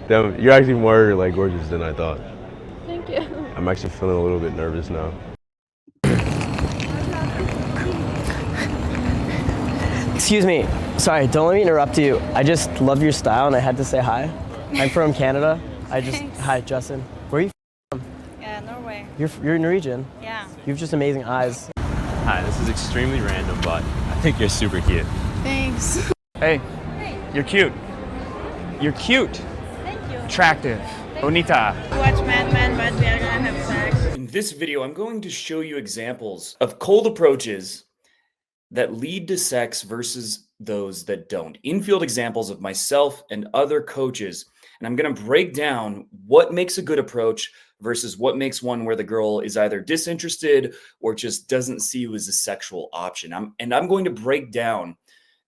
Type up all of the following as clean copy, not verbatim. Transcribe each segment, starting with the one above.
Damn, you're actually more like gorgeous than I thought. Thank you. I'm actually feeling a little bit nervous now. Excuse me. Sorry, don't let me interrupt you. I just love your style and I had to say hi. I'm from Canada. Thanks. Hi, Justin. Where are you Yeah, Norway. You're Norwegian. Yeah. You have just amazing eyes. Hi, this is extremely random, but I think you're super cute. Thanks. Hey, Hey, you're cute. You're cute. thank you. Attractive. Bonita. Watch Mad Men, but we are gonna have sex. In this video, I'm going to show you examples of cold approaches that lead to sex versus those that don't. Infield examples of myself and other coaches. And I'm going to break down what makes a good approach versus what makes one where the girl is either disinterested or just doesn't see you as a sexual option. I'm going to break down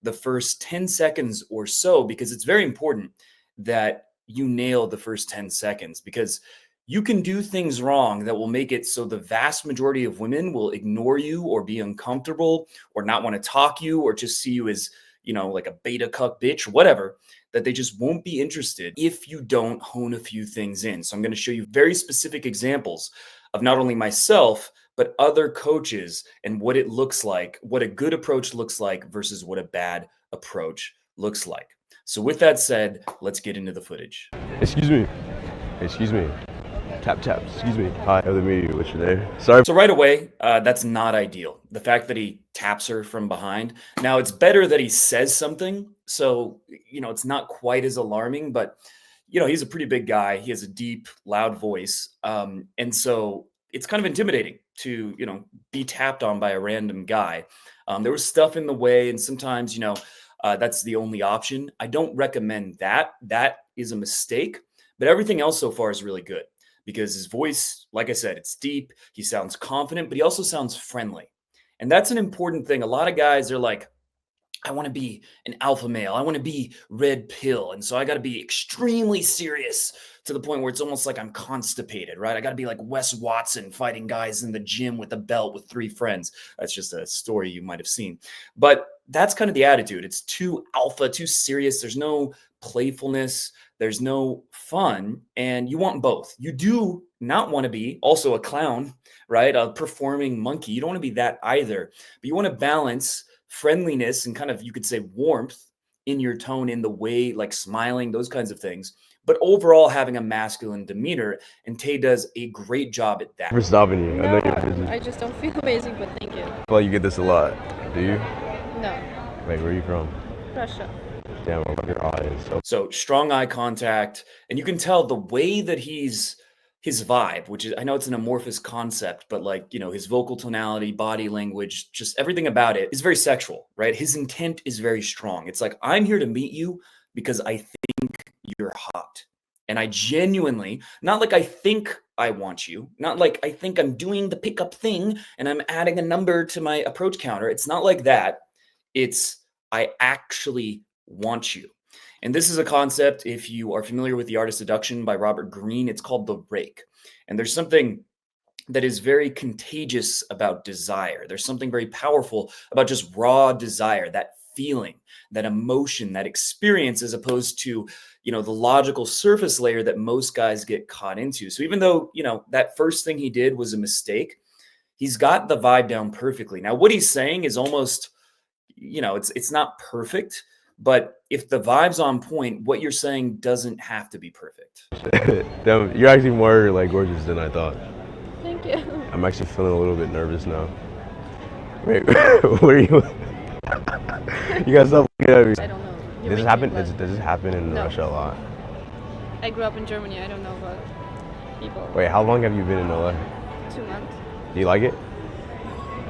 the first 10 seconds or so because it's very important that you nail the first 10 seconds because you can do things wrong that will make it so the vast majority of women will ignore you or be uncomfortable or not want to talk you or just see you as, like a beta cuck bitch, whatever, that they just won't be interested if you don't hone a few things in. So I'm going to show you very specific examples of not only myself, but other coaches and what it looks like, what a good approach looks like versus what a bad approach looks like. So with that said, let's get into the footage. Excuse me. Excuse me. Tap, tap. Excuse me. Hi, other media. What's your name? Sorry. So right away, that's not ideal. The fact that he taps her from behind. Now, it's better that he says something. So, it's not quite as alarming, but, he's a pretty big guy. He has a deep, loud voice. And so it's kind of intimidating to, be tapped on by a random guy. There was stuff in the way. And sometimes, that's the only option. I don't recommend that. That is a mistake. But everything else so far is really good. Because his voice, like I said, it's deep. He sounds confident, but he also sounds friendly. And that's an important thing. A lot of guys are like, I want to be an alpha male. I want to be red pill. And so I got to be extremely serious to the point where it's almost like I'm constipated, right? I got to be like Wes Watson fighting guys in the gym with a belt with 3 friends. That's just a story you might have seen. But that's kind of the attitude. It's too alpha, too serious. There's no playfulness. There's no fun, and you want both. You do not want to be also a clown, right? A performing monkey. You don't want to be that either, but you want to balance friendliness and kind of, you could say, warmth in your tone, in the way, like smiling, those kinds of things, but overall having a masculine demeanor, and Tay does a great job at that. For stopping you. I know you're busy. I just don't feel amazing, but thank you. I feel like you get this a lot. Do you? No, Wait, where are you from? Russia. Damn, I love your eyes. So strong eye contact, and you can tell the way that his vibe, which is, I know it's an amorphous concept, but like, his vocal tonality, body language, just everything about it is very sexual, right? His intent is very strong. It's like, I'm here to meet you because I think you're hot. And I genuinely, not like I think I want you, not like I think I'm doing the pickup thing and I'm adding a number to my approach counter. It's not like that. It's, I actually want you. And this is a concept, if you are familiar with The Art of Seduction by Robert Greene, it's called the rake. And there's something that is very contagious about desire. There's something very powerful about just raw desire, that feeling, that emotion, that experience, as opposed to, the logical surface layer that most guys get caught into. So even though, that first thing he did was a mistake, he's got the vibe down perfectly. Now, what he's saying is almost, it's not perfect. But if the vibe's on point, what you're saying doesn't have to be perfect. Damn, you're actually more like gorgeous than I thought. Thank you. I'm actually feeling a little bit nervous now. Wait, where are you? You guys stop looking at me. I don't know. Does this happen in No. Russia a lot? I grew up in Germany. I don't know about people. Wait, how long have you been in LA? 2 months. Do you like it?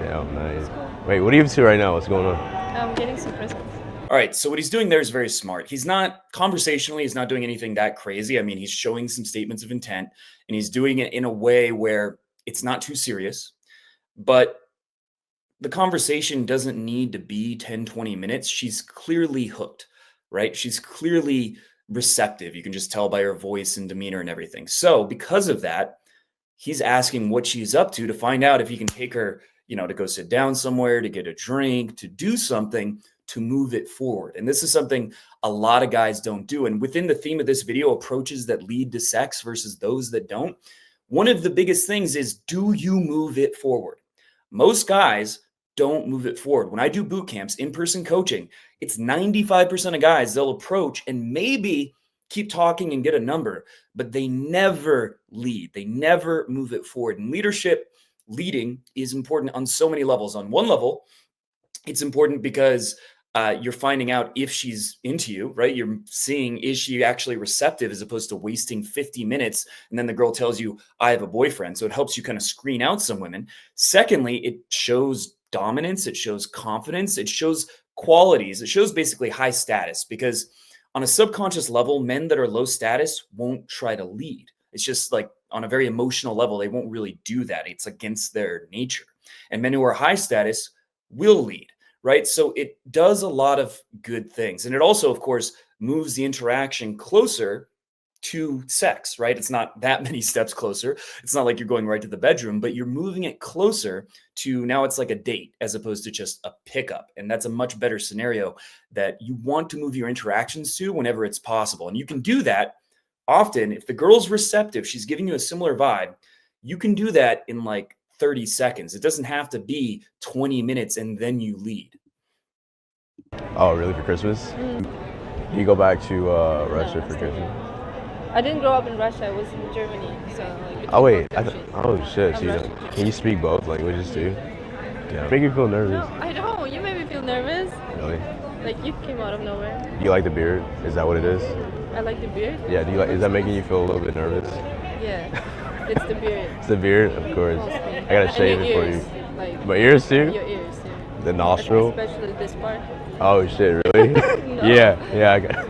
Yeah, nice. It's cool. Wait, what are you up to right now? What's going on? I'm getting some presents. All right, so what he's doing there is very smart. He's not, conversationally, he's not doing anything that crazy. I mean, he's showing some statements of intent, and he's doing it in a way where it's not too serious, but the conversation doesn't need to be 10, 20 minutes. She's clearly hooked, right? She's clearly receptive. You can just tell by her voice and demeanor and everything. So because of that, he's asking what she's up to find out if he can take her, to go sit down somewhere, to get a drink, to do something to move it forward. And this is something a lot of guys don't do. And within the theme of this video, approaches that lead to sex versus those that don't, one of the biggest things is, do you move it forward? Most guys don't move it forward. When I do boot camps, in-person coaching, it's 95% of guys, they'll approach and maybe keep talking and get a number, but they never lead. They never move it forward. And leading is important on so many levels. On one level, it's important because you're finding out if she's into you, right? You're seeing, is she actually receptive, as opposed to wasting 50 minutes. And then the girl tells you, I have a boyfriend. So it helps you kind of screen out some women. Secondly, it shows dominance. It shows confidence. It shows qualities. It shows basically high status, because on a subconscious level, men that are low status won't try to lead. It's just like on a very emotional level, they won't really do that. It's against their nature. And men who are high status will lead, right? So it does a lot of good things. And it also, of course, moves the interaction closer to sex, right? It's not that many steps closer. It's not like you're going right to the bedroom, but you're moving it closer to, now it's like a date as opposed to just a pickup. And that's a much better scenario that you want to move your interactions to whenever it's possible. And you can do that often if the girl's receptive, she's giving you a similar vibe, you can do that in like 30 seconds. It doesn't have to be 20 minutes and then you lead. Oh, really? For Christmas? You go back to Russia for Christmas? I didn't grow up in Russia. I was in Germany. So like. Oh wait, both countries. oh shit. So I'm you Russian. can you speak both languages too? Yeah. Make you feel nervous. No, I don't. You made me feel nervous. Really? Like you came out of nowhere. You like the beard? Is that what it is? I like the beard. Yeah. Do you like? Is that making you feel a little bit nervous? Yeah, it's the beard. It's the beard, of course. Mostly. I gotta And shave your it ears, for you. Like My ears too? your ears, yeah. The nostril? Especially this part. Oh shit, really? No. Yeah, I got.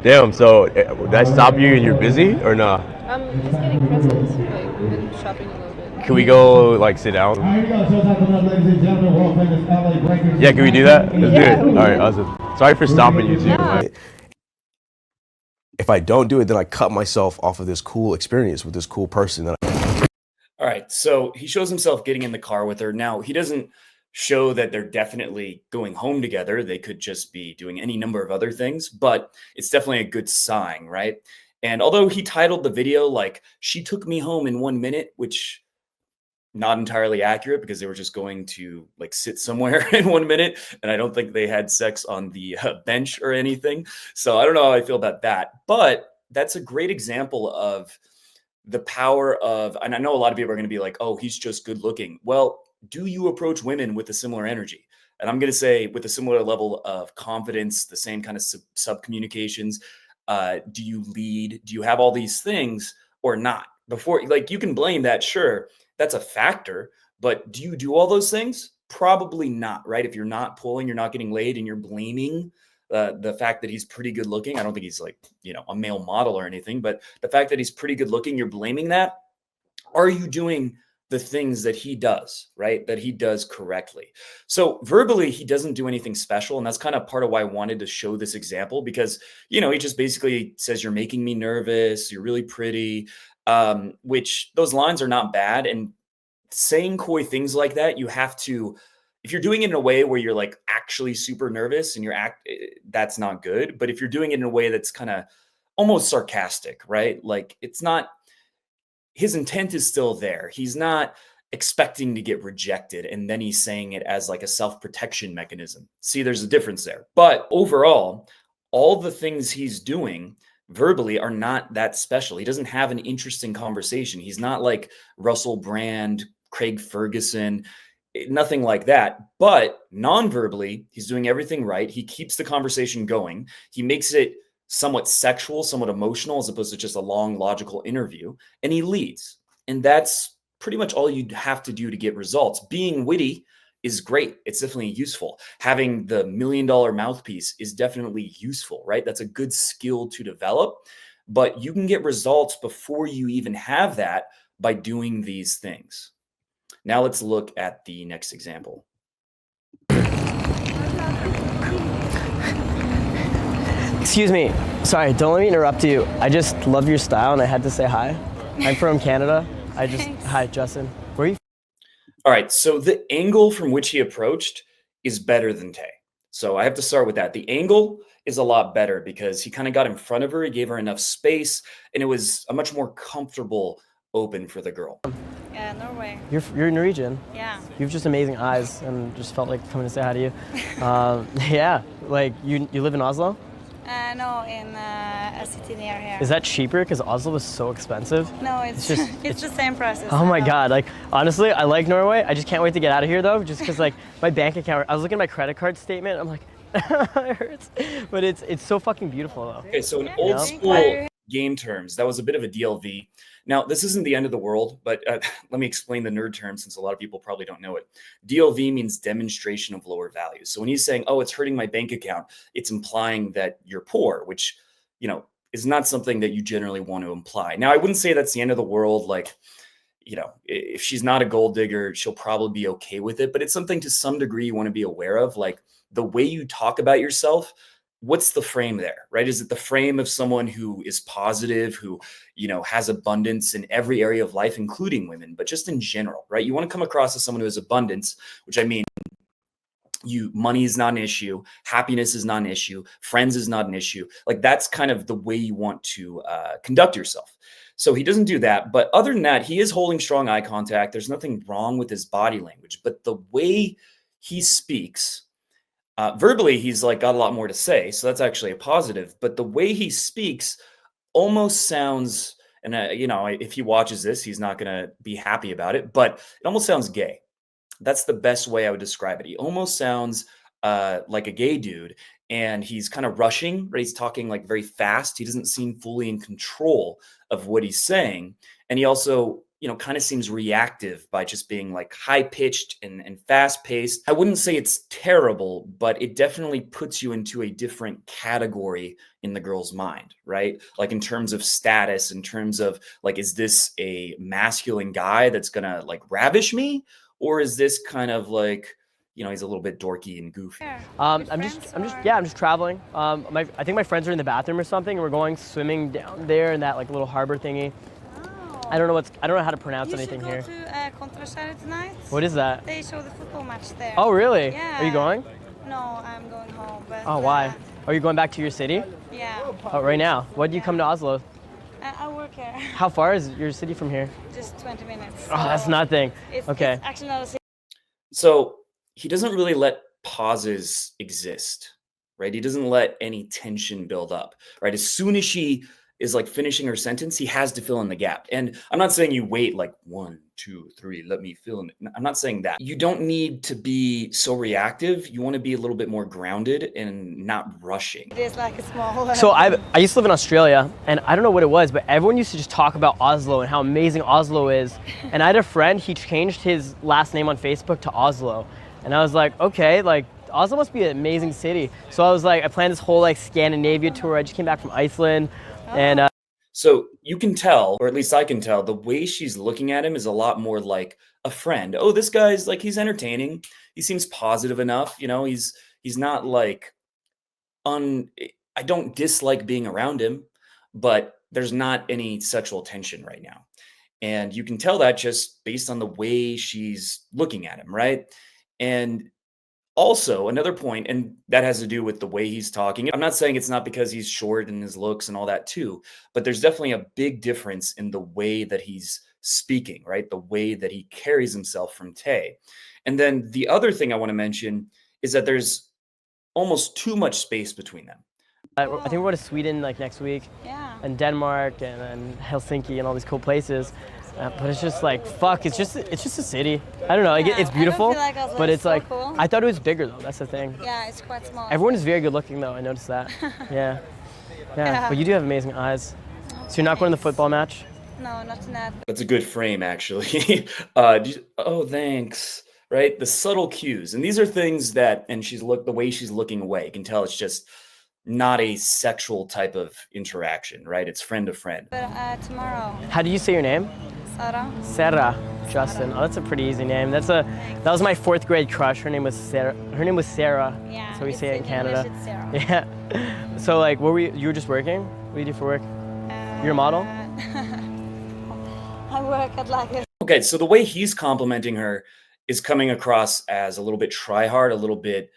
Damn, so did I stop you and you're busy or not? I'm just getting presents. Like we've been shopping a little bit. Can we go like sit down? Yeah, can we do that? Let's do it. All right, awesome. Sorry for stopping you too. Yeah. If I don't do it, then I cut myself off of this cool experience with this cool person. All right. So he shows himself getting in the car with her. Now, he doesn't show that they're definitely going home together. They could just be doing any number of other things, but it's definitely a good sign, right? And although he titled the video like, she took me home in 1 minute, which not entirely accurate because they were just going to like sit somewhere in 1 minute. And I don't think they had sex on the bench or anything. So I don't know how I feel about that, but that's a great example of the power of, and I know a lot of people are going to be like, oh, he's just good looking. Well, do you approach women with a similar energy? And I'm going to say with a similar level of confidence, the same kind of sub communications. Do you lead? Do you have all these things or not? Before, like, you can blame that, sure, that's a factor, but do you do all those things? Probably not, right? If you're not pulling, you're not getting laid, and you're blaming the fact that he's pretty good looking. I don't think he's like, you know, a male model or anything, but the fact that he's pretty good looking, you're blaming that. Are you doing the things that he does, right? That he does correctly. So verbally, he doesn't do anything special. And that's kind of part of why I wanted to show this example, because, you know, he just basically says, you're making me nervous. You're really pretty, which those lines are not bad. And saying coy things like that, you have to, if you're doing it in a way where you're like actually super nervous and that's not good. But if you're doing it in a way that's kind of almost sarcastic, right? Like it's not, his intent is still there. He's not expecting to get rejected, and then he's saying it as like a self-protection mechanism. See, there's a difference there. But overall, all the things he's doing verbally are not that special. He doesn't have an interesting conversation. He's not like Russell Brand, Craig Ferguson, nothing like that. But non-verbally, he's doing everything right. He keeps the conversation going. He makes it somewhat sexual, somewhat emotional, as opposed to just a long, logical interview. And he leads. And that's pretty much all you have to do to get results. Being witty is great. It's definitely useful. Having the $1 million mouthpiece is definitely useful, right? That's a good skill to develop. But you can get results before you even have that by doing these things. Now let's look at the next example. Excuse me. Sorry, don't let me interrupt you. I just love your style and I had to say hi. I'm from Canada. Hi, Justin. Where are you? All right. So the angle from which he approached is better than Tay. So I have to start with that. The angle is a lot better because he kind of got in front of her. He gave her enough space, and it was a much more comfortable open for the girl. Yeah, Norway. You're Norwegian. Yeah. You have just amazing eyes, and just felt like coming to say hi to you. Yeah, like you live in Oslo? No, in a city near here. Is that cheaper? Because Oslo is so expensive. No, it's just- it's the same process. Oh my God! Like honestly, I like Norway. I just can't wait to get out of here though, just because like my bank account. I was looking at my credit card statement. I'm like, it hurts. But it's so fucking beautiful though. Okay, so in old school game terms, that was a bit of a DLV. Now, this isn't the end of the world, but let me explain the nerd term since a lot of people probably don't know it. DLV means demonstration of lower value. So when he's saying, oh, it's hurting my bank account, it's implying that you're poor, which, you know, is not something that you generally want to imply. Now, I wouldn't say that's the end of the world. Like, you know, if she's not a gold digger, she'll probably be okay with it. But it's something to some degree you want to be aware of. Like the way you talk about yourself, what's the frame there, right? Is it the frame of someone who is positive, who, you know, has abundance in every area of life, including women, but just in general, right? You want to come across as someone who has abundance, which I mean, money is not an issue, happiness is not an issue, friends is not an issue. Like that's kind of the way you want to conduct yourself. So he doesn't do that. But other than that, he is holding strong eye contact. There's nothing wrong with his body language, but the way he speaks, verbally, he's like got a lot more to say. So that's actually a positive. But the way he speaks almost sounds, and you know, if he watches this, he's not going to be happy about it, but it almost sounds gay. That's the best way I would describe it. He almost sounds like a gay dude, and he's kind of rushing, right? He's talking like very fast. He doesn't seem fully in control of what he's saying. And he also, you know, kind of seems reactive by just being like high pitched and fast paced. I wouldn't say it's terrible, but it definitely puts you into a different category in the girl's mind, right? Like in terms of status, in terms of like, is this a masculine guy that's gonna like ravish me? Or is this kind of like, you know, he's a little bit dorky and goofy? I'm just traveling. I think my friends are in the bathroom or something, and we're going swimming down there in that like little harbor thingy. I don't know how to pronounce anything here. You should go to Kontraskäret tonight. What is that? They show the football match there. Oh, really? Yeah. Are you going? No, I'm going home. But, Oh, why? Are you going back to your city? Yeah. Oh, right now. Why did you come to Oslo? I work here. How far is your city from here? Just 20 minutes. Oh, that's nothing. Okay. It's actually not a city. So he doesn't really let pauses exist, right? He doesn't let any tension build up, right? As soon as she is like finishing her sentence, he has to fill in the gap. And I'm not saying you wait like 1, 2, 3, let me fill in. I'm not saying that. You don't need to be so reactive. You want to be a little bit more grounded and not rushing. It is like a small. So I used to live in Australia, and I don't know what it was, but everyone used to just talk about Oslo and how amazing Oslo is. And I had a friend, he changed his last name on Facebook to Oslo. And I was like, okay, like Oslo must be an amazing city. So I was like, I planned this whole like Scandinavia tour. I just came back from Iceland. And so you can tell, or at least I can tell, the way she's looking at him is a lot more like a friend. Oh, this guy's like, he's entertaining. He seems positive enough. You know, he's not like I don't dislike being around him, but there's not any sexual tension right now. And you can tell that just based on the way she's looking at him, right? And also, another point, and that has to do with the way he's talking. I'm not saying it's not because he's short and his looks and all that too, but there's definitely a big difference in the way that he's speaking, right? The way that he carries himself from Tay. And then the other thing I want to mention is that there's almost too much space between them. I think we're going to Sweden like next week. Yeah. And Denmark and Helsinki and all these cool places. But it's just like, fuck, it's just a city. I don't know, like, it's beautiful, I don't feel like Oslo but is it's so like, cool. I thought it was bigger though, that's the thing. Yeah, it's quite small. Everyone is very good looking though, I noticed that. Yeah. Yeah. But you do have amazing eyes. So you're not going to the football match? No, not tonight. That's a good frame, actually. Oh, thanks. Right? The subtle cues. And these are things that, and the way she's looking away, you can tell it's just not a sexual type of interaction, right? It's friend to friend. But tomorrow. How do you say your name? Sarah. Sarah. Justin. Oh, that's a pretty easy name. That was my 4th grade crush. Her name was Sarah. Yeah. So we say it in Canada. English, it's Sarah. Yeah. So like, you were just working? What do you do for work? You're a model? I work at like a. Okay, so the way he's complimenting her is coming across as a little bit try hard, a little bit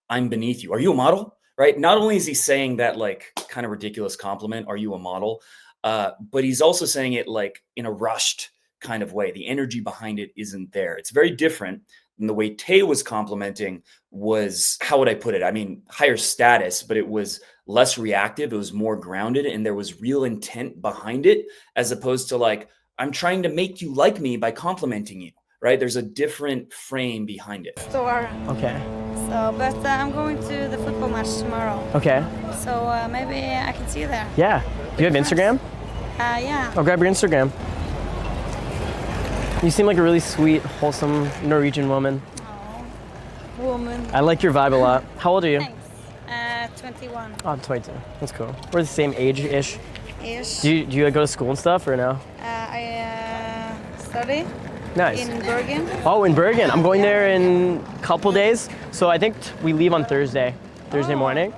I'm beneath you. Are you a model? Right? Not only is he saying that like kind of ridiculous compliment, are you a model? But he's also saying it like in a rushed kind of way. The energy behind it isn't there. It's very different than the way Tay was complimenting was, how would I put it? I mean, higher status, but it was less reactive. It was more grounded and there was real intent behind it, as opposed to like, I'm trying to make you like me by complimenting you, right? There's a different frame behind it. Store. Okay. So, but I'm going to the football match tomorrow. Okay. So maybe I can see you there. Yeah. Do you have Instagram? Yeah. I'll grab your Instagram. You seem like a really sweet, wholesome Norwegian woman. Oh, woman. I like your vibe a lot. How old are you? Thanks. 21. Oh, I'm 22. That's cool. We're the same age-ish. Ish. Do you go to school and stuff or no? I study Nice. in Bergen. Oh, in Bergen. I'm going there in a couple days. So I think we leave on Thursday morning.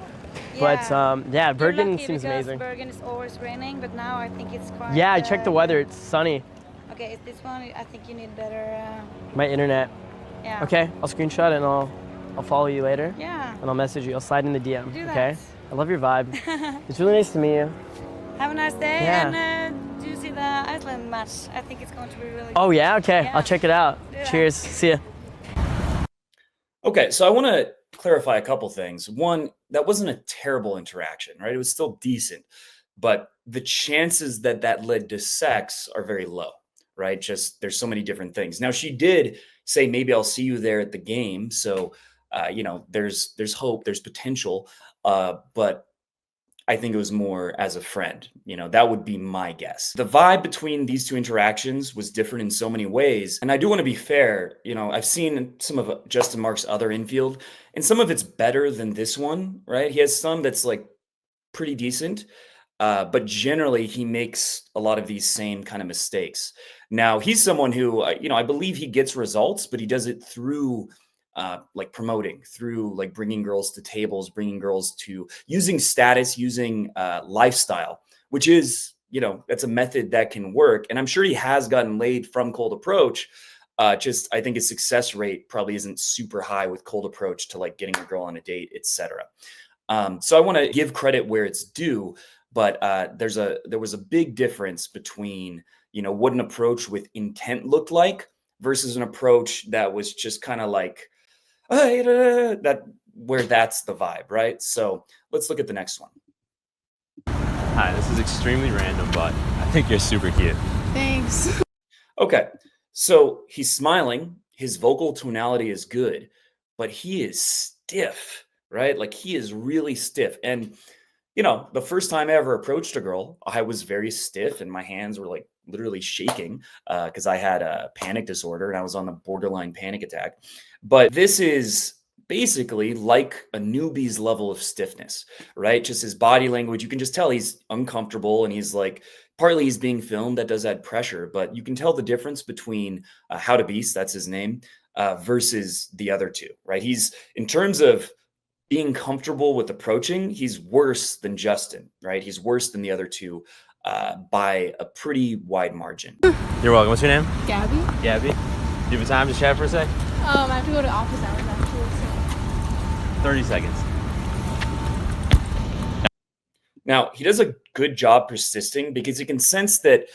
But yeah, You're Bergen lucky seems because amazing. Bergen is always raining, but now I think it's quite. Yeah, I checked the weather. It's sunny. Okay, is this one? I think you need better. My internet. Yeah. Okay, I'll screenshot it and I'll follow you later. Yeah. And I'll message you. I'll slide in the DM. Do that. Okay. I love your vibe. It's really nice to meet you. Have a nice day, Yeah. and do you see the Iceland match? I think it's going to be really good. Oh yeah. Okay. Yeah. I'll check it out. Do that. Cheers. See ya. Okay, so I want to clarify a couple things. One, that wasn't a terrible interaction, right? It was still decent, but the chances that that led to sex are very low, right? Just there's so many different things. Now she did say maybe I'll see you there at the game, so there's hope, there's potential, but I think it was more as a friend. That would be my guess. The vibe between these two interactions was different in so many ways. And I do want to be fair. I've seen some of Justin Mark's other infield, and some of it's better than this one, right? He has some that's like pretty decent. But generally, he makes a lot of these same kind of mistakes. Now, he's someone who, I believe he gets results, but he does it through like promoting, through like bringing girls to tables, bringing girls to using status, using lifestyle, which is, that's a method that can work. And I'm sure he has gotten laid from cold approach. Just I think his success rate probably isn't super high with cold approach to like getting a girl on a date, etc. So I want to give credit where it's due, but there was a big difference between what an approach with intent looked like versus an approach that was just kind of like that, where that's the vibe, right? So let's look at the next one. Hi, this is extremely random, but I think you're super cute. Thanks. Okay, so he's smiling, his vocal tonality is good, but he is stiff, right? Like he is really stiff. And the first time I ever approached a girl, I was very stiff and my hands were like literally shaking because I had a panic disorder and I was on the borderline panic attack. But this is basically like a newbie's level of stiffness, right? Just his body language. You can just tell he's uncomfortable and he's like, partly he's being filmed. That does add pressure, but you can tell the difference between How to Beast, that's his name, versus the other two, right? He's, in terms of being comfortable with approaching, he's worse than Justin, right? He's worse than the other two by a pretty wide margin. You're welcome. What's your name? Gabby? Gabby. Do you have time to chat for a sec? I have to go to office hours actually. So. 30 seconds. Now, he does a good job persisting because you can sense that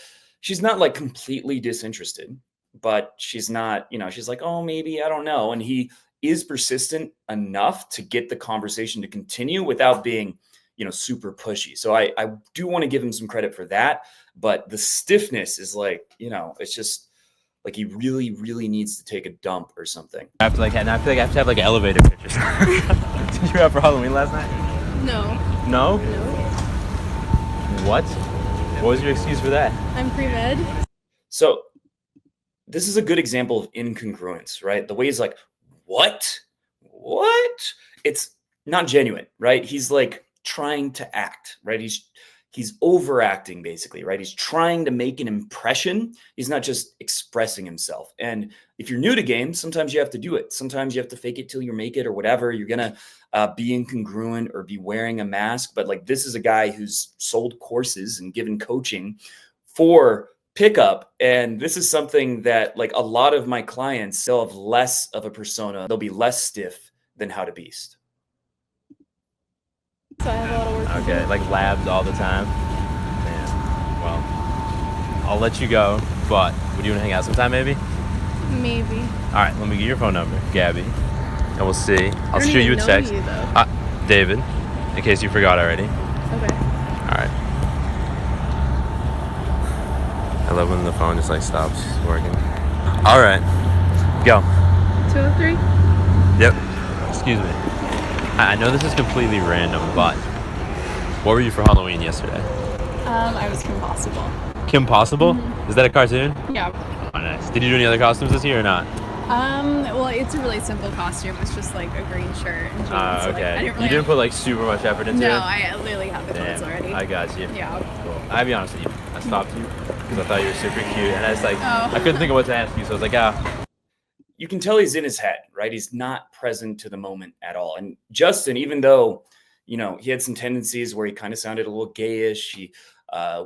she's not like completely disinterested, but she's not, she's like, oh, maybe, I don't know. And he is persistent enough to get the conversation to continue without being, super pushy. So I do want to give him some credit for that. But the stiffness is like, it's just like he really, really needs to take a dump or something. I feel like I have to have like elevator pictures. Did you have for Halloween last night? No. No? No. What? What was your excuse for that? I'm pre-med. So this is a good example of incongruence, right? The way he's like, what? It's not genuine, right? He's like trying to act, right? He's overacting basically, right? He's trying to make an impression. He's not just expressing himself. And if you're new to games, sometimes you have to do it. Sometimes you have to fake it till you make it or whatever. You're going to be incongruent or be wearing a mask. But like, this is a guy who's sold courses and given coaching for pickup. And this is something that like a lot of my clients, they'll have less of a persona. They'll be less stiff than How to Beast. So I have a lot of work to Okay, do. like labs all the time. Man, well, I'll let you go, but would you want to hang out sometime maybe? Maybe. All right, let me get your phone number, Gabby, and we'll see. I'll don't shoot you a even know text. you, though. David, in case you forgot already. Okay. All right. I love when the phone just like stops working. All right, go. 203? Yep. Excuse me. I know this is completely random, but what were you for Halloween yesterday? I was Kim Possible. Kim Possible? Is that a cartoon? Yeah. Oh, nice. Did you do any other costumes this year or not? Well, it's a really simple costume. It's just like a green shirt and jeans. So, like, Okay. I didn't really You didn't put like super much effort into it? No, I literally have the clothes Damn, already. I got you. Yeah. Cool. I'll be honest with you. I stopped you because I thought you were super cute, and I was like, Oh. I couldn't think of what to ask you, so I was like, You can tell he's in his head, right? He's not present to the moment at all. And Justin, even though, you know, he had some tendencies where he kind of sounded a little gayish, he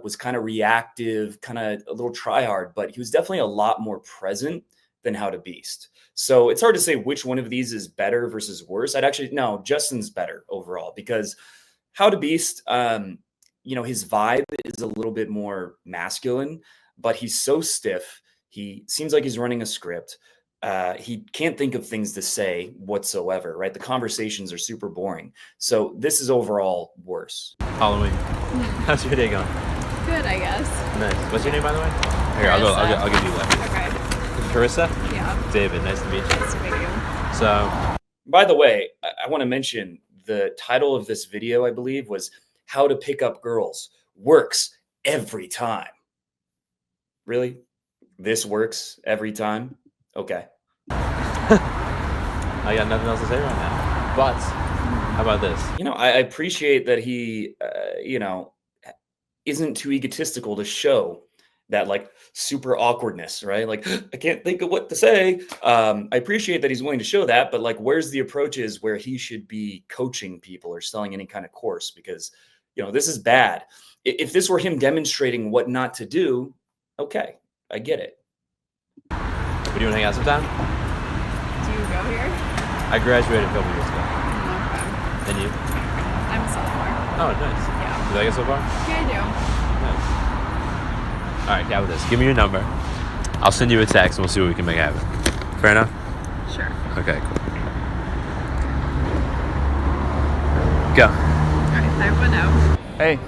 was kind of reactive, kind of a little try hard, but he was definitely a lot more present than How to Beast. So it's hard to say which one of these is better versus worse. No, Justin's better overall because How to Beast, you know, his vibe is a little bit more masculine, but he's so stiff. He seems like he's running a script. He can't think of things to say whatsoever, right? The conversations are super boring. So this is overall worse. Halloween. How's your day going? Good, I guess. Nice. What's your name, by the way? Here, I'll give you that. Okay. Carissa? Yeah. David, nice to meet you. Nice to meet you. So, By the way, I want to mention the title of this video, I believe, was How to Pick Up Girls. Works every time. Really? This works every time? Okay. I got nothing else to say right now. But, how about this? You know, I appreciate that he, you know, isn't too egotistical to show that like super awkwardness, right? Like, I can't think of what to say. I appreciate that he's willing to show that, but like, where's the approaches where he should be coaching people or selling any kind of course? Because, you know, this is bad. If this were him demonstrating what not to do, okay, I get it. Would you want to hang out sometime? Do you go here? I graduated a couple years ago. Okay. And you? I'm a sophomore. Oh, nice. Yeah. You like it so far? Yeah, I Nice. All right, how about this? Give me your number. I'll send you a text and we'll see what we can make happen. Fair enough? do. Sure. Okay, cool. Go. All right, 510. Hey,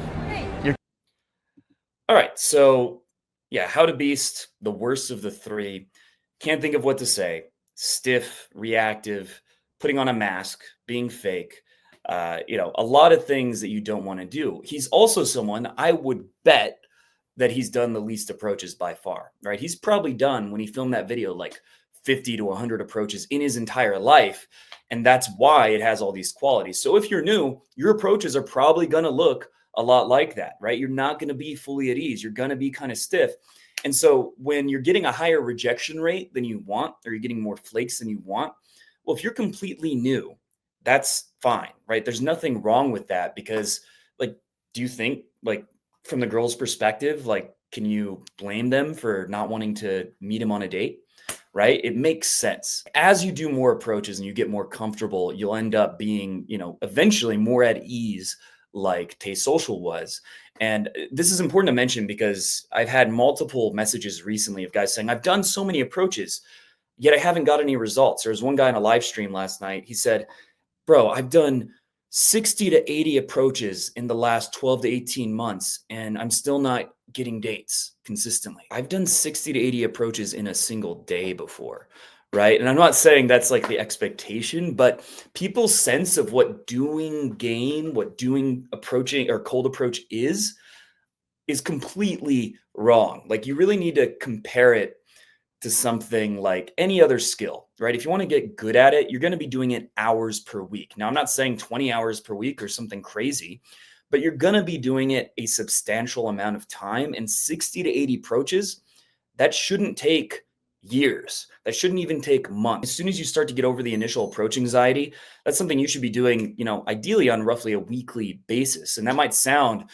All right, so yeah, How to Beast, the worst of the three. Can't think of what to say. Stiff, reactive, putting on a mask, being fake. You know, a lot of things that you don't want to do. He's also someone I would bet that he's done the least approaches by far, right? He's probably done, when he filmed that video, like 50 to 100 approaches in his entire life. And that's why it has all these qualities. So if you're new, your approaches are probably going to look a lot like that, right? You're not going to be fully at ease. You're going to be kind of stiff. And so when you're getting a higher rejection rate than you want, or you're getting more flakes than you want, well, if you're completely new, that's fine, right? There's nothing wrong with that because, like, do you think, like, from the girl's perspective, like, can you blame them for not wanting to meet him on a date? Right? It makes sense. As you do more approaches and you get more comfortable, you'll end up being, you know, eventually more at ease, like Tay Social was. And this is important to mention because I've had multiple messages recently of guys saying, I've done so many approaches, yet I haven't got any results. There was one guy on a live stream last night. He said, bro, I've done 60 to 80 approaches in the last 12 to 18 months, and I'm still not getting dates consistently. I've done 60 to 80 approaches in a single day before, right? And I'm not saying that's like the expectation, but people's sense of what doing game, what doing approaching or cold approach is completely wrong. Like, you really need to compare it to something like any other skill, right? If you want to get good at it, you're going to be doing it hours per week. Now, I'm not saying 20 hours per week or something crazy, but you're going to be doing it a substantial amount of time, and 60 to 80 approaches, that shouldn't take years. That shouldn't even take months. As soon as you start to get over the initial approach anxiety, that's something you should be doing, you know, ideally on roughly a weekly basis. And that might sound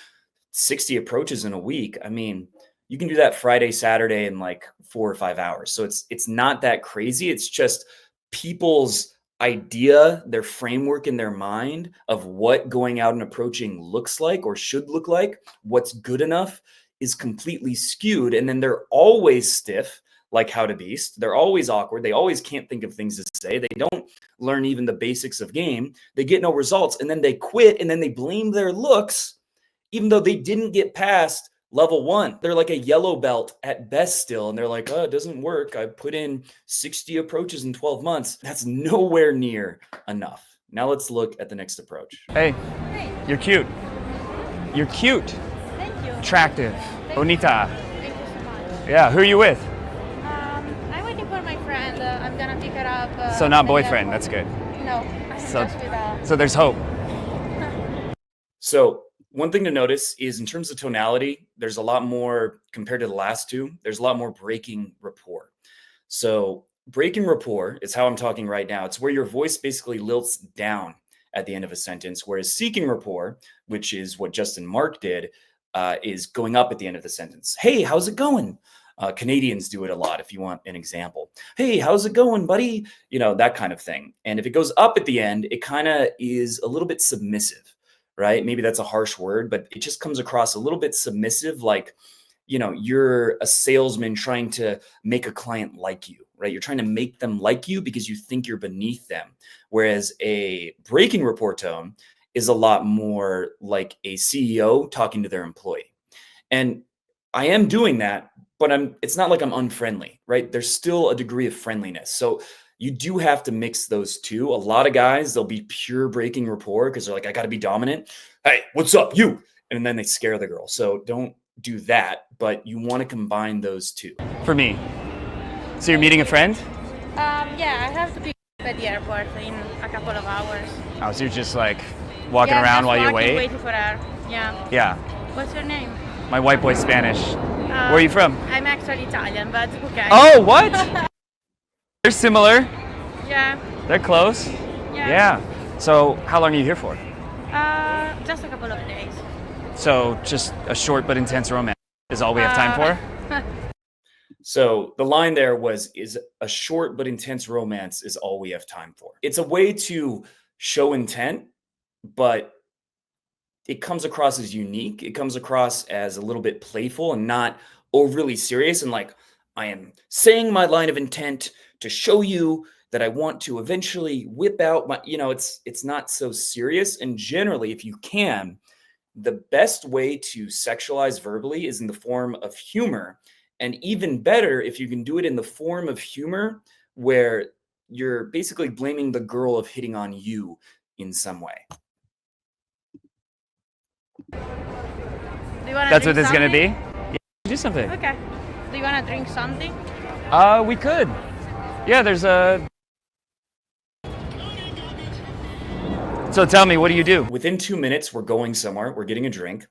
60 approaches in a week. I mean, you can do that Friday, Saturday in like 4 or 5 hours. So it's not that crazy. It's just people's idea, their framework in their mind of what going out and approaching looks like or should look like, what's good enough, is completely skewed. And then they're always stiff, like How to Beast. They're always awkward. They always can't think of things to say. They don't learn even the basics of game. They get no results. And then they quit, and then they blame their looks, even though they didn't get past level 1. They're like a yellow belt at best still. And they're like, oh, it doesn't work. I put in 60 approaches in 12 months. That's nowhere near enough. Now let's look at the next approach. Hey, Hey, you're cute. You're cute. thank you. Attractive. Bonita. Thank you so much. Yeah, who are you with? I'm waiting for my friend. I'm gonna pick her up. So at not the boyfriend, airport. that's good. No, I'm So- just with So there's hope. So one thing to notice is in terms of tonality, there's a lot more compared to the last two. There's a lot more breaking rapport. So breaking rapport is how I'm talking right now. It's where your voice basically lilts down at the end of a sentence, whereas seeking rapport, which is what Justin Mark did, is going up at the end of the sentence. Hey, how's it going? Canadians do it a lot if you want an example. Hey, how's it going, buddy? You know, that kind of thing. And if it goes up at the end, it kind of is a little bit submissive, right? Maybe that's a harsh word, but it just comes across a little bit submissive, like, you know, you're a salesman trying to make a client like you, right? You're trying to make them like you because you think you're beneath them. Whereas a breaking rapport tone is a lot more like a CEO talking to their employee. And I am doing that, but it's not like I'm unfriendly, right? There's still a degree of friendliness. So you do have to mix those two. A lot of guys, they'll be pure breaking rapport because they're like, I got to be dominant. Hey, what's up, you? And then they scare the girl. So don't do that, but you want to combine those two. For me. So you're meeting a friend? Yeah, I have to pick up at the airport in a couple of hours. Oh, so you're just like walking Yeah, around just while you walking, wait? waiting for her. Yeah. Yeah. What's your name? My white boy Spanish. Where are you from? I'm actually Italian, but okay. Oh, what? They're similar. Yeah. They're close. Yeah. So how long are you here for? Just a couple of days. So just a short but intense romance is all we have time for? So the line there is a short but intense romance is all we have time for. It's a way to show intent, but it comes across as unique. It comes across as a little bit playful and not overly serious. And like, I am saying my line of intent to show you that I want to eventually whip out my, it's not so serious. And generally, if you can, the best way to sexualize verbally is in the form of humor. And even better, if you can do it in the form of humor where you're basically blaming the girl of hitting on you in some way. Do you wanna That's drink what this is going to be? something? Yeah, do something. Okay. Do you want to drink something? We could. Yeah, there's a... So tell me, what do you do? Within 2 minutes, we're going somewhere. We're getting a drink.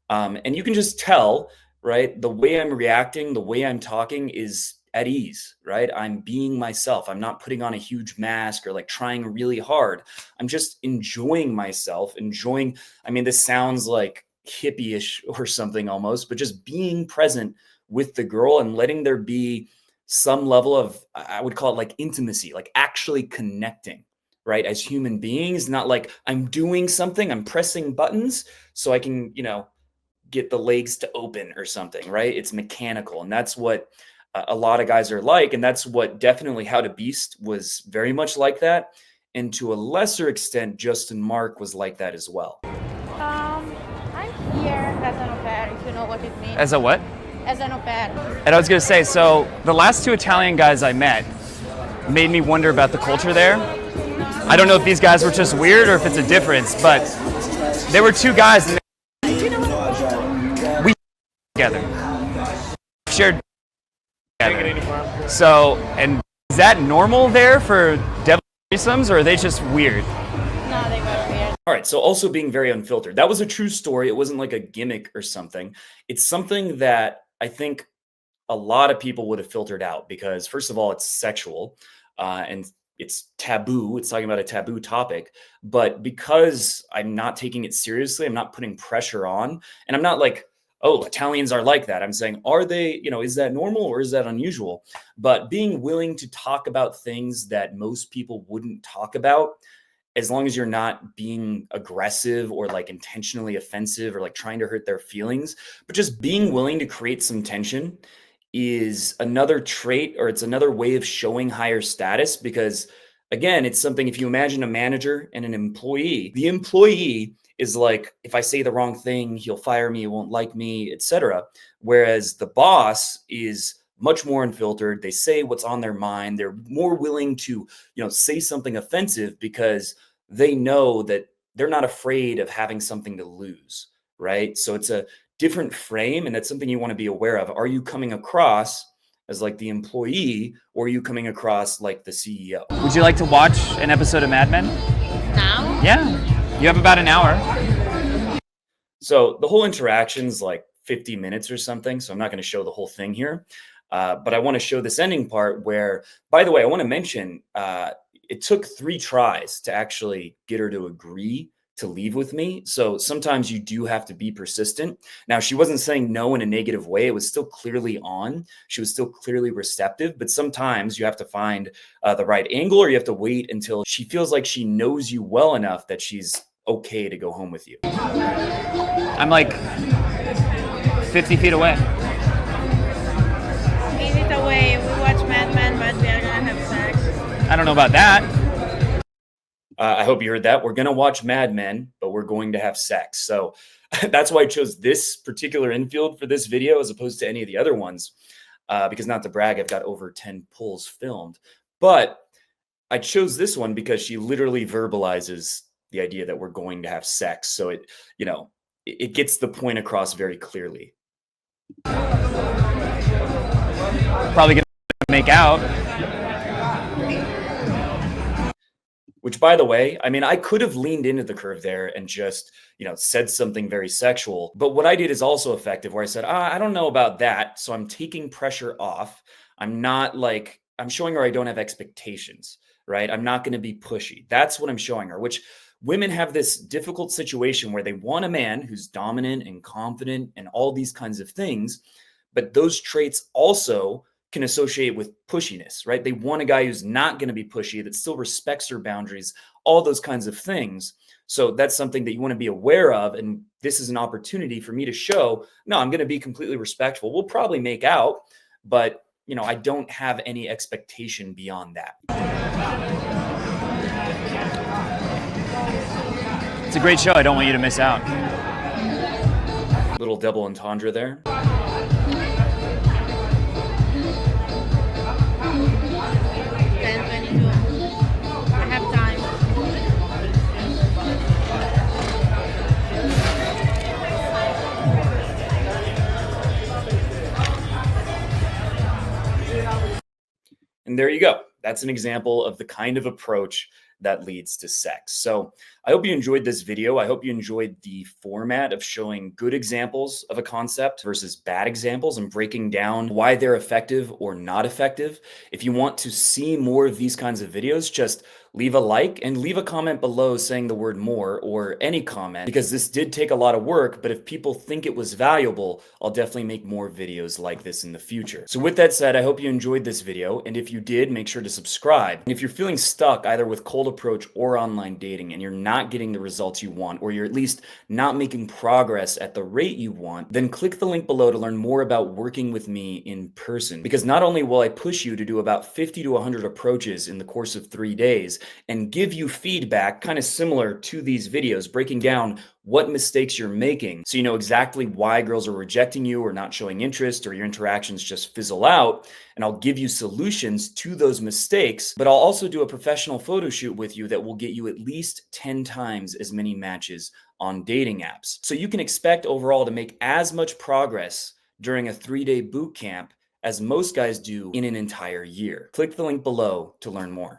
And you can just tell, right? The way I'm reacting, the way I'm talking is at ease, right? I'm being myself. I'm not putting on a huge mask or like trying really hard. I'm just enjoying myself, this sounds like hippie-ish or something almost, but just being present with the girl and letting there be some level of, I would call it like intimacy, like actually connecting, right? As human beings, not like I'm doing something, I'm pressing buttons so I can, get the legs to open or something, right? It's mechanical. And that's what a lot of guys are like. And that's what definitely How to Beast was very much like that. And to a lesser extent, Justin Mark was like that as well. I'm here as an au pair, if you know what it means. As a what? As an au pair. And I was going to say, so the last two Italian guys I met made me wonder about the culture there. I don't know if these guys were just weird or if it's a difference, but there were two guys and we together. Shared together. So, and is that normal there for devil threesomes or are they just weird? No, they were weird. All right. So also being very unfiltered. That was a true story. It wasn't like a gimmick or something. It's something that I think a lot of people would have filtered out because first of all, it's sexual and it's taboo. It's talking about a taboo topic, but because I'm not taking it seriously, I'm not putting pressure on and I'm not like oh, Italians are like that. I'm saying, are they, is that normal or is that unusual? But being willing to talk about things that most people wouldn't talk about, as long as you're not being aggressive or like intentionally offensive or like trying to hurt their feelings, but just being willing to create some tension is another trait, or it's another way of showing higher status. Because again, it's something, if you imagine a manager and an employee, the employee is like, if I say the wrong thing, he'll fire me, he won't like me, etc. Whereas the boss is much more unfiltered. They say what's on their mind. They're more willing to, say something offensive because they know that they're not afraid of having something to lose, right? So it's a different frame, and that's something you want to be aware of. Are you coming across as like the employee, or are you coming across like the CEO? Would you like to watch an episode of Mad Men? Now? Yeah, you have about an hour. So the whole interaction's like 50 minutes or something, so I'm not going to show the whole thing here. But I want to show this ending part where, by the way, I want to mention, it took 3 tries to actually get her to agree to leave with me. So sometimes you do have to be persistent. Now, she wasn't saying no in a negative way. It was still clearly on. She was still clearly receptive, but sometimes you have to find the right angle, or you have to wait until she feels like she knows you well enough that she's okay to go home with you. I'm like 50 feet away. Minute away, we watch Mad Men, but we are gonna have sex. I don't know about that. I hope you heard that. We're going to watch Mad Men, but we're going to have sex. So that's why I chose this particular infield for this video as opposed to any of the other ones. Because, not to brag, I've got over 10 pulls filmed. But I chose this one because she literally verbalizes the idea that we're going to have sex. So it gets the point across very clearly. Probably gonna make out. Which, by the way, I mean, I could have leaned into the curve there and just, said something very sexual. But what I did is also effective, where I said, I don't know about that. So I'm taking pressure off. I'm showing her I don't have expectations, right? I'm not going to be pushy. That's what I'm showing her, which women have this difficult situation where they want a man who's dominant and confident and all these kinds of things. But those traits also can associate with pushiness, right? They want a guy who's not going to be pushy, that still respects her boundaries, all those kinds of things. So that's something that you want to be aware of. And this is an opportunity for me to show, no, I'm going to be completely respectful. We'll probably make out, but I don't have any expectation beyond that. It's a great show. I don't want you to miss out. Little double entendre there. 10:22. I have time. And there you go. That's an example of the kind of approach that leads to sex. So I hope you enjoyed this video. I hope you enjoyed the format of showing good examples of a concept versus bad examples and breaking down why they're effective or not effective. If you want to see more of these kinds of videos, just leave a like and leave a comment below saying the word more, or any comment, because this did take a lot of work. But if people think it was valuable, I'll definitely make more videos like this in the future. So with that said, I hope you enjoyed this video. And if you did, make sure to subscribe. And if you're feeling stuck either with cold approach or online dating, and you're not getting the results you want, or you're at least not making progress at the rate you want, then click the link below to learn more about working with me in person. Because not only will I push you to do about 50 to 100 approaches in the course of 3 days, and give you feedback kind of similar to these videos, breaking down what mistakes you're making so you know exactly why girls are rejecting you or not showing interest, or your interactions just fizzle out. And I'll give you solutions to those mistakes, but I'll also do a professional photo shoot with you that will get you at least 10 times as many matches on dating apps. So you can expect overall to make as much progress during a 3-day boot camp as most guys do in an entire year. Click the link below to learn more.